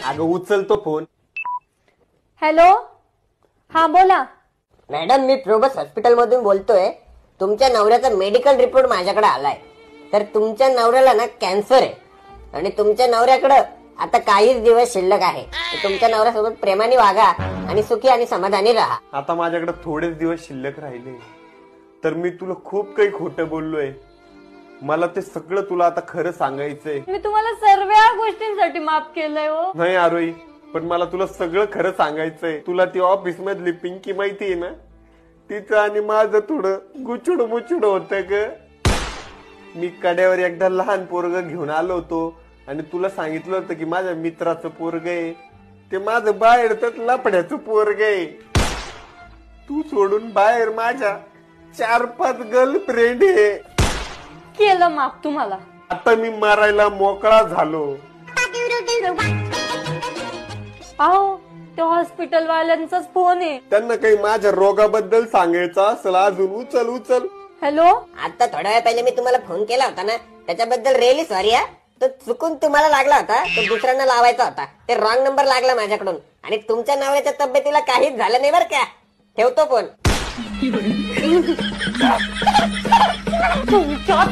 अगं उचल तो फोन. हॅलो, हा बोला. मॅडम, मी प्रोबस हॉस्पिटल मधून बोलतोय. तुमच्या नवऱ्याचा मेडिकल रिपोर्ट माझ्याकडे आलाय. तर तुमच्या नवऱ्याला ना कॅन्सर आहे आणि तुमच्या नवऱ्याकडे आता काहीच दिवस शिल्लक आहे. तुमच्या नवऱ्यासोबत प्रेमाने वागा आणि सुखी आणि समाधानी राहा. आता माझ्याकडे थोडेच दिवस शिल्लक राहिले तर मी तुला खूप काही खोटं बोललोय. मला ते सगळं तुला आता खरं सांगायचंय. मी तुम्हाला सर्व गोष्टींसाठी माफ केलंय हो. नाही आरोही, पण मला तुला सगळं खरं सांगायचंय. तुला ती ऑफिस मधली पिंकी माहितीये ना, तिचं आणि माझं थोडं गुचुड मुचुड होतं ग. मी कड्यावर एकदा लहान पोरग घेऊन आलो होतो आणि तुला सांगितलं होतं की माझ्या मित्राचं पोरग आहे. ते माझं बाहेर तर लफड्याचं पोरग आहे. तू सोडून बाहेर माझ्या 4-5 गर्लफ्रेंड आहे. केलं माफ तुम्हाला. आता मी मारायला मोकळा झालो. अहो, त्या हॉस्पिटल वाल्यांचाच फोन आहे. त्यांना काही माझ्या रोगाबद्दल सांगायचं असेल अजून. उचल उचल. हॅलो, आता थोड्या वेळ पहिले मी तुम्हाला फोन केला होता ना, त्याच्याबद्दल रिअली सॉरी हा. तो चुकून तुम्हाला लागला होता, तो दुसऱ्यांना लावायचा होता. ते रॉंग नंबर लागला माझ्याकडून. आणि तुमच्या नवऱ्याच्या तब्येतीला काहीच झालं नाही बरं का. ठेवतो फोन. तुमच्या